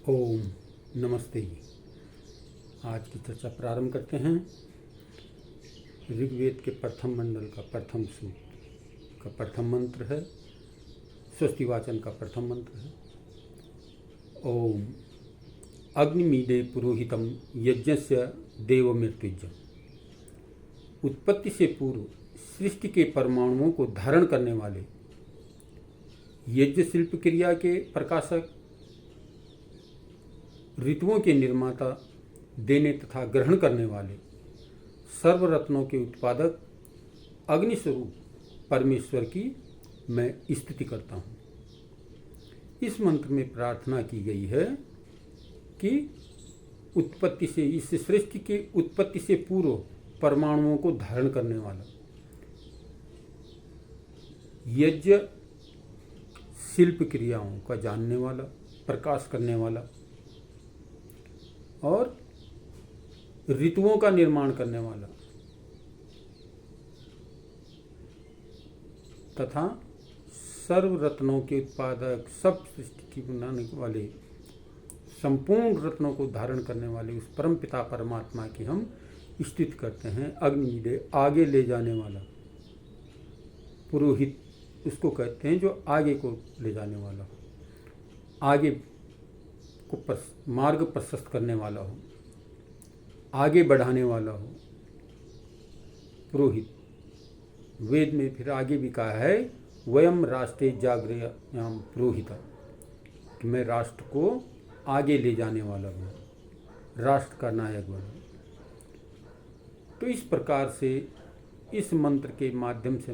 ओम नमस्ते। आज की चर्चा प्रारंभ करते हैं। ऋग्वेद के प्रथम मंडल का प्रथम सूक्त का प्रथम मंत्र है, स्वस्तिवाचन का प्रथम मंत्र है। ओम अग्निमीदे पुरोहितम यज्ञस्य देवमृत्युज्यम। उत्पत्ति से पूर्व सृष्टि के परमाणुओं को धारण करने वाले, यज्ञ शिल्प क्रिया के प्रकाशक, ऋतुओं के निर्माता, देने तथा ग्रहण करने वाले, सर्वरत्नों के उत्पादक अग्निस्वरूप परमेश्वर की मैं स्तुति करता हूँ। इस मंत्र में प्रार्थना की गई है कि उत्पत्ति से, इस सृष्टि की उत्पत्ति से पूर्व परमाणुओं को धारण करने वाला, यज्ञ शिल्प क्रियाओं का जानने वाला, प्रकाश करने वाला और ऋतुओं का निर्माण करने वाला तथा सर्व रत्नों के उत्पादक, सब सृष्टि की बनाने वाले, संपूर्ण रत्नों को धारण करने वाले उस परम पिता परमात्मा की हम स्तुति करते हैं। अग्निमीदे, आगे ले जाने वाला, पुरोहित उसको कहते हैं जो आगे को ले जाने वाला हो, आगे को मार्ग प्रशस्त करने वाला हो, आगे बढ़ाने वाला हो। पुरोहित, वेद में फिर आगे भी कहा है, वयम राष्ट्रे जागृयाम पुरोहिता, कि मैं राष्ट्र को आगे ले जाने वाला हूँ, राष्ट्र का नायक बनूँ। तो इस प्रकार से इस मंत्र के माध्यम से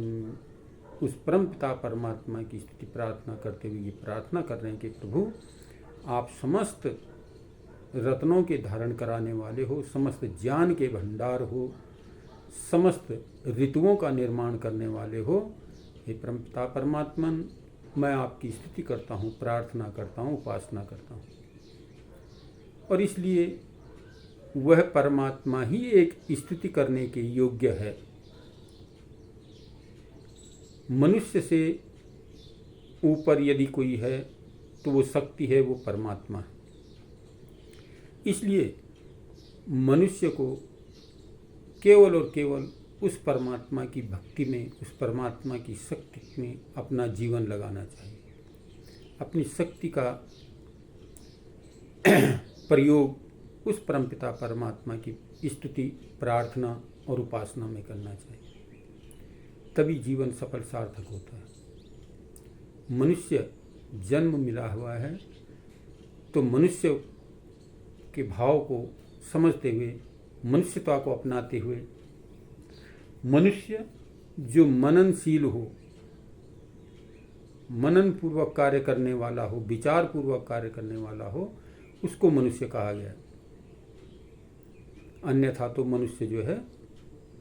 उस परम पिता परमात्मा की स्तुति प्रार्थना करते हुए ये प्रार्थना कर रहे हैं कि प्रभु आप समस्त रत्नों के धारण कराने वाले हो, समस्त ज्ञान के भंडार हो, समस्त ऋतुओं का निर्माण करने वाले हो। हे परम पिता परमात्मा, मैं आपकी स्तुति करता हूँ, प्रार्थना करता हूँ, उपासना करता हूँ। और इसलिए वह परमात्मा ही एक स्तुति करने के योग्य है। मनुष्य से ऊपर यदि कोई है तो वो शक्ति है, वो परमात्मा है। इसलिए मनुष्य को केवल और केवल उस परमात्मा की भक्ति में, उस परमात्मा की शक्ति में अपना जीवन लगाना चाहिए। अपनी शक्ति का प्रयोग उस परमपिता परमात्मा की स्तुति, प्रार्थना और उपासना में करना चाहिए, तभी जीवन सफल सार्थक होता है। मनुष्य जन्म मिला हुआ है तो मनुष्य के भाव को समझते हुए, मनुष्यता को अपनाते हुए, मनुष्य जो मननशील हो, मनन पूर्वक कार्य करने वाला हो, विचार पूर्वक कार्य करने वाला हो, उसको मनुष्य कहा गया। अन्यथा तो मनुष्य जो है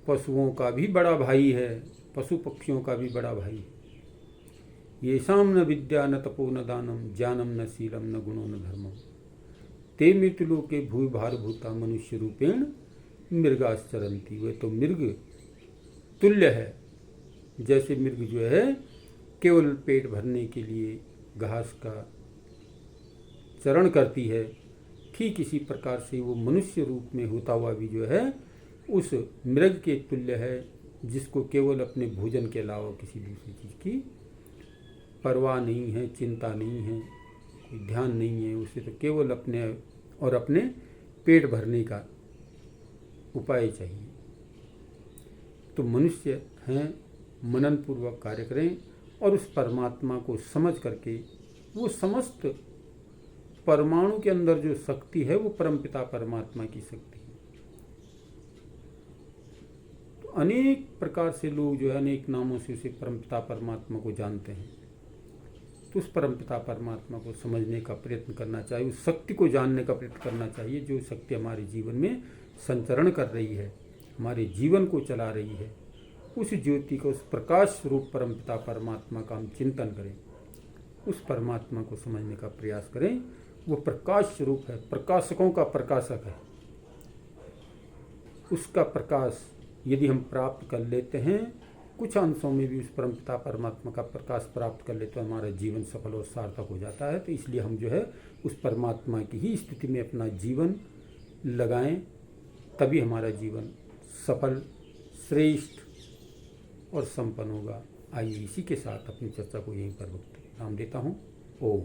पशुओं का भी बड़ा भाई है, पशु पक्षियों का भी बड़ा भाई है। येषां न विद्या न तपो न दानम ज्ञानम न शीलम न गुणो न धर्मम ते मृत्युलोके भूय भारभूता मनुष्य रूपेण मृगाश्चरन्ति। वे तो मृग तुल्य है। जैसे मृग जो है केवल पेट भरने के लिए घास का चरण करती है, ठीक इसी प्रकार से वो मनुष्य रूप में होता हुआ भी जो है उस मृग के तुल्य है, जिसको केवल अपने भोजन के अलावा किसी दूसरी चीज़ की परवाह नहीं है, चिंता नहीं है, कोई ध्यान नहीं है। उसे तो केवल अपने पेट भरने का उपाय चाहिए। तो मनुष्य हैं, मनन पूर्वक कार्य करें और उस परमात्मा को समझ करके, वो समस्त परमाणु के अंदर जो शक्ति है वो परमपिता परमात्मा की शक्ति है। तो अनेक प्रकार से लोग जो है अनेक नामों से उसे परमपिता परमात्मा को जानते हैं। तो उस परमपिता परमात्मा को समझने का प्रयत्न करना चाहिए, उस शक्ति को जानने का प्रयत्न करना चाहिए जो शक्ति हमारे जीवन में संचरण कर रही है, हमारे जीवन को चला रही है। उस ज्योति को, उस प्रकाश स्वरूप परमपिता परमात्मा का हम चिंतन करें, उस परमात्मा को समझने का प्रयास करें। वो प्रकाश स्वरूप है, प्रकाशकों का प्रकाशक है। उसका प्रकाश यदि हम प्राप्त कर लेते हैं कुछ अंशों में भी उस परमपिता परमात्मा का प्रकाश प्राप्त कर ले तो हमारा जीवन सफल और सार्थक हो जाता है। तो इसलिए हम जो है उस परमात्मा की ही स्थिति में अपना जीवन लगाएं, तभी हमारा जीवन सफल, श्रेष्ठ और संपन्न होगा। आइए इसी के साथ अपनी चर्चा को यहीं पर विराम देता हूँ। ओम।